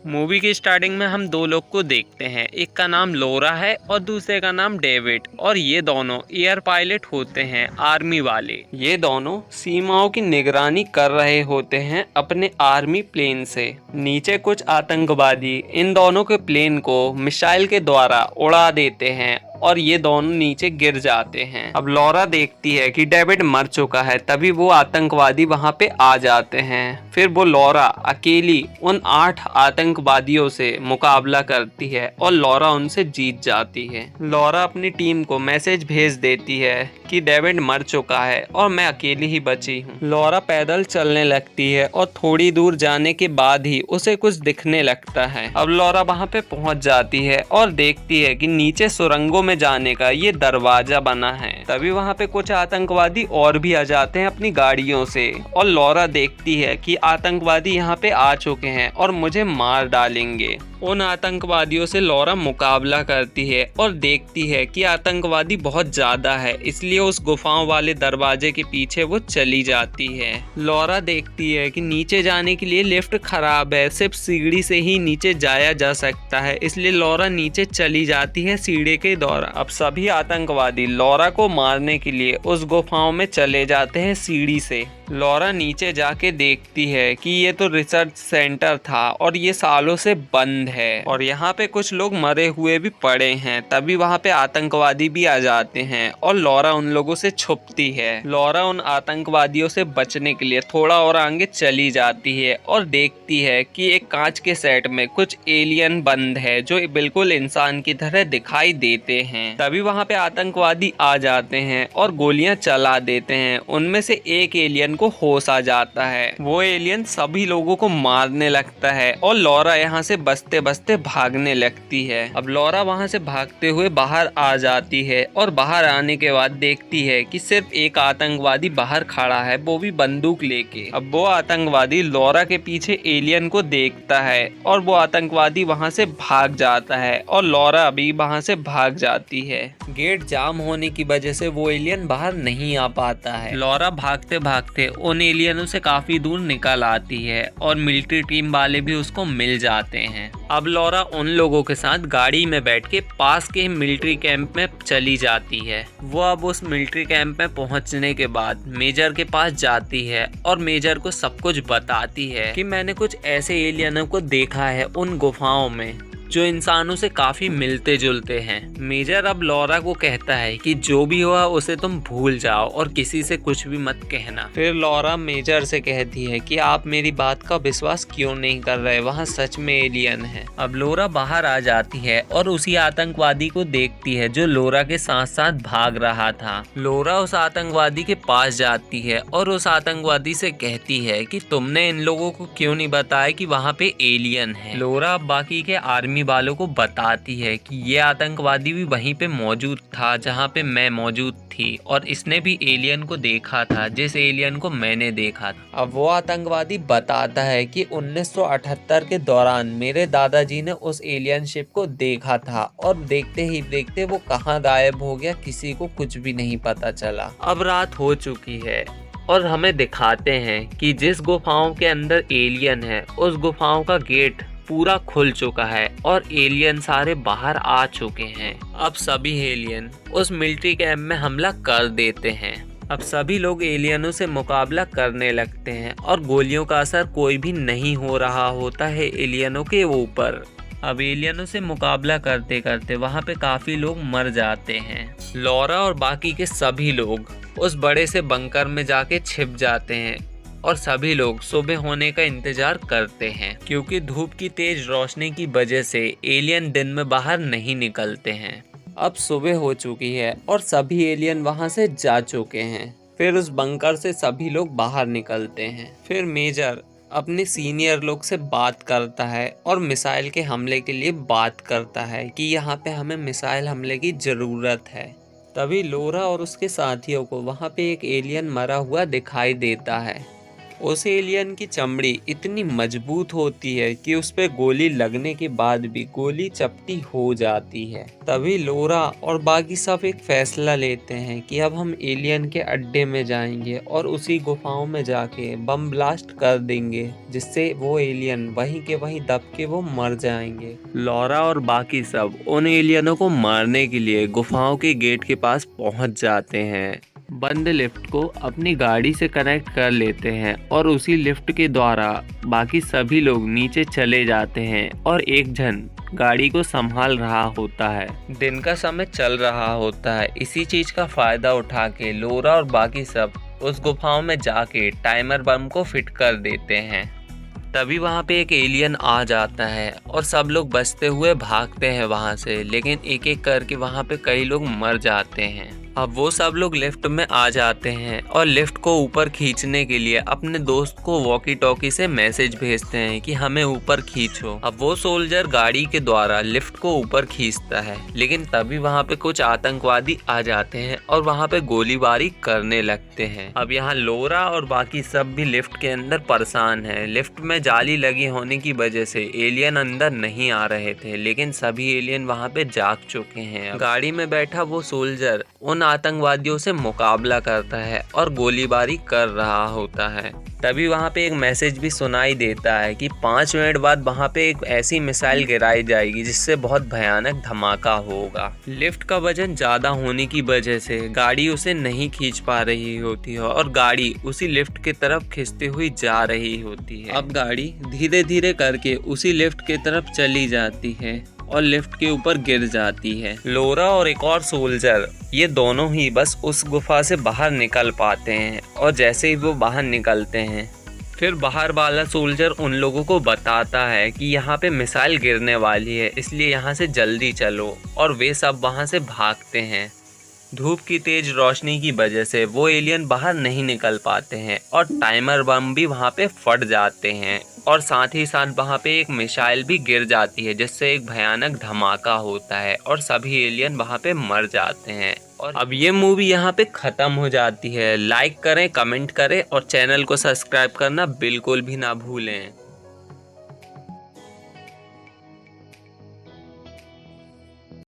Movie की starting में हम दो लोग को देखते हैं, एक का नाम लोरा है और दूसरे का नाम डेविड, और ये दोनों एयर पायलट होते हैं, आर्मी वाले। ये दोनों सीमाओं की निगरानी कर रहे होते हैं अपने आर्मी प्लेन से। नीचे कुछ आतंकवादी इन दोनों के प्लेन को मिसाइल के द्वारा उड़ा देते हैं और ये दोनों नीचे गिर जाते हैं। अब लॉरा देखती है कि डेविड मर चुका है, तभी वो आतंकवादी वहां पे आ जाते हैं। फिर वो लॉरा अकेली उन 8 आतंकवादियों से मुकाबला करती है और लॉरा उनसे जीत जाती है। लॉरा अपनी टीम को मैसेज भेज देती है कि डेविड मर चुका है और मैं अकेली ही बची हूँ। लॉरा पैदल चलने लगती है और थोड़ी दूर जाने के बाद ही उसे कुछ दिखने लगता है। अब लॉरा वहां पे पहुंच जाती है और देखती है कि नीचे सुरंगों में जाने का ये दरवाजा बना है। तभी वहां पे कुछ आतंकवादी और भी आ जाते हैं अपनी गाड़ियों से, और लॉरा देखती है कि आतंकवादी यहाँ पे आ चुके हैं और मुझे मार डालेंगे। उन आतंकवादियों से लॉरा मुकाबला करती है और देखती है कि आतंकवादी बहुत ज्यादा है, इसलिए उस गुफाओं वाले दरवाजे के पीछे वो चली जाती है। लॉरा देखती है कि नीचे जाने के लिए लिफ्ट खराब है, सिर्फ सीढ़ी से ही नीचे जाया जा सकता है, इसलिए लॉरा नीचे चली जाती है सीढ़ी के द्वारा। अब सभी आतंकवादी लॉरा को मारने के लिए उस गुफाओं में चले जाते हैं सीढ़ी से। लॉरा नीचे जाके देखती है कि ये तो रिसर्च सेंटर था और ये सालों से बंद है और यहाँ पे कुछ लोग मरे हुए भी पड़े हैं। तभी वहाँ पे आतंकवादी भी आ जाते हैं और लॉरा उन लोगों से छुपती है। लॉरा उन आतंकवादियों से बचने के लिए थोड़ा और आगे चली जाती है और देखती है कि एक कांच के सेट में कुछ एलियन बंद है जो बिल्कुल इंसान की तरह दिखाई देते हैं। तभी वहाँ पे आतंकवादी आ जाते हैं और गोलियां चला देते हैं। उनमें से एक एलियन को होश आ जाता है। वो एलियन सभी लोगों को मारने लगता है और लॉरा यहाँ से बचते बचते भागने लगती है। अब लॉरा वहाँ से भागते हुए बाहर आ जाती है और बाहर आने के बाद देखती है कि सिर्फ एक आतंकवादी बाहर खड़ा है, वो भी बंदूक लेके। अब वो आतंकवादी लॉरा के पीछे एलियन को देखता है और वो आतंकवादी वहाँ से भाग जाता है और लॉरा भी वहाँ से भाग जाती है। गेट जाम होने की वजह से वो एलियन बाहर नहीं आ पाता है। लॉरा भागते भागते उन एलियनों से काफी दूर निकल आती है और मिलिट्री टीम वाले भी उसको मिल जाते हैं। अब लॉरा उन लोगों के साथ गाड़ी में बैठ के पास के मिलिट्री कैंप में चली जाती है। वो अब उस मिलिट्री कैंप में पहुंचने के बाद मेजर के पास जाती है और मेजर को सब कुछ बताती है कि मैंने कुछ ऐसे एलियनों को देखा है उन गुफाओं में जो इंसानों से काफी मिलते जुलते हैं। मेजर अब लॉरा को कहता है कि जो भी हुआ उसे तुम भूल जाओ और किसी से कुछ भी मत कहना। फिर लॉरा मेजर से कहती है कि आप मेरी बात का विश्वास क्यों नहीं कर रहे, वहाँ सच में एलियन है। अब लॉरा बाहर आ जाती है और उसी आतंकवादी को देखती है जो लॉरा के साथ साथ भाग रहा था। लॉरा उस आतंकवादी के पास जाती है और उस आतंकवादी से कहती है कि तुमने इन लोगों को क्यों नहीं बताया कि वहाँ पे एलियन है। लॉरा बाकी के आर्मी वालों को बताती है कि ये आतंकवादी भी वहीं पे मौजूद था जहां पे मैं मौजूद थी और इसने भी एलियन को देखा था जिस एलियन को मैंने देखा था। अब वो आतंकवादी बताता है कि 1978 के दौरान मेरे दादाजी ने उस एलियन शिप को देखा था और देखते ही देखते वो कहाँ गायब हो गया, किसी को कुछ भी नहीं पता चला। अब रात हो चुकी है और हमें दिखाते हैं कि जिस गुफाओं के अंदर एलियन है उस गुफाओं का गेट पूरा खुल चुका है और एलियन सारे बाहर आ चुके हैं। अब सभी एलियन उस मिलिट्री कैंप में हमला कर देते हैं। अब सभी लोग एलियनों से मुकाबला करने लगते हैं और गोलियों का असर कोई भी नहीं हो रहा होता है एलियनों के ऊपर। अब एलियनों से मुकाबला करते करते वहाँ पे काफी लोग मर जाते हैं। लॉरा और बाकी के सभी लोग उस बड़े से बंकर में जाके छिप जाते हैं और सभी लोग सुबह होने का इंतजार करते हैं, क्योंकि धूप की तेज रोशनी की वजह से एलियन दिन में बाहर नहीं निकलते हैं। अब सुबह हो चुकी है और सभी एलियन वहां से जा चुके हैं। फिर उस बंकर से सभी लोग बाहर निकलते हैं। फिर मेजर अपने सीनियर लोग से बात करता है और मिसाइल के हमले के लिए बात करता है कि यहाँ पे हमें मिसाइल हमले की ज़रूरत है। तभी लॉरा और उसके साथियों को वहाँ पे एक एलियन मरा हुआ दिखाई देता है। उस एलियन की चमड़ी इतनी मजबूत होती है कि उस पे गोली लगने के बाद भी गोली चपटी हो जाती है। तभी लोरा और बाकी सब एक फैसला लेते हैं कि अब हम एलियन के अड्डे में जाएंगे और उसी गुफाओं में जाके बम ब्लास्ट कर देंगे, जिससे वो एलियन वहीं के वहीं दब के वो मर जाएंगे। लोरा और बाकी सब उन एलियनों को मारने के लिए गुफाओं के गेट के पास पहुंच जाते हैं। बंद लिफ्ट को अपनी गाड़ी से कनेक्ट कर लेते हैं और उसी लिफ्ट के द्वारा बाकी सभी लोग नीचे चले जाते हैं और एक जन गाड़ी को संभाल रहा होता है। दिन का समय चल रहा होता है। इसी चीज का फायदा उठा के लोरा और बाकी सब उस गुफाओं में जाके टाइमर बम को फिट कर देते हैं। तभी वहाँ पे एक एलियन आ जाता है और सब लोग बचते हुए भागते हैं वहाँ से, लेकिन एक एक करके वहाँ पे कई लोग मर जाते हैं। अब वो सब लोग लिफ्ट में आ जाते हैं और लिफ्ट को ऊपर खींचने के लिए अपने दोस्त को वॉकी टॉकी से मैसेज भेजते हैं कि हमें ऊपर खींचो। अब वो सोल्जर गाड़ी के द्वारा लिफ्ट को ऊपर खींचता है, लेकिन तभी वहाँ पे कुछ आतंकवादी आ जाते हैं और वहाँ पे गोलीबारी करने लगते हैं। अब यहाँ लोरा और बाकी सब भी लिफ्ट के अंदर परेशान है। लिफ्ट में जाली लगी होने की वजह से एलियन अंदर नहीं आ रहे थे, लेकिन सभी एलियन वहाँ पे जाग चुके हैं। गाड़ी में बैठा वो सोल्जर उन आतंकवादियों से मुकाबला करता है और गोलीबारी कर रहा होता है। तभी वहाँ पे एक मैसेज भी सुनाई देता है कि 5 मिनट बाद वहाँ पे एक ऐसी मिसाइल गिराई जाएगी जिससे बहुत भयानक धमाका होगा। लिफ्ट का वजन ज़्यादा होने की वजह से गाड़ी उसे नहीं खींच पा रही होती है और गाड़ी उसी लिफ्ट की तरफ खिंचती हुई जा रही होती है। अब गाड़ी धीरे धीरे करके उसी लिफ्ट की तरफ चली जाती है और लिफ्ट के ऊपर गिर जाती है। लोरा और एक और सोल्जर ये दोनों ही बस उस गुफा से बाहर निकल पाते हैं और जैसे ही वो बाहर निकलते हैं फिर बाहर वाला सोल्जर उन लोगों को बताता है कि यहाँ पे मिसाइल गिरने वाली है, इसलिए यहाँ से जल्दी चलो, और वे सब वहाँ से भागते हैं। धूप की तेज रोशनी की वजह से वो एलियन बाहर नहीं निकल पाते हैं और टाइमर बम भी वहाँ पे फट जाते हैं और साथ ही साथ वहाँ पे एक मिसाइल भी गिर जाती है जिससे एक भयानक धमाका होता है और सभी एलियन वहाँ पे मर जाते हैं। और अब ये मूवी यहाँ पे ख़त्म हो जाती है। लाइक करें, कमेंट करें और चैनल को सब्सक्राइब करना बिल्कुल भी ना भूलें।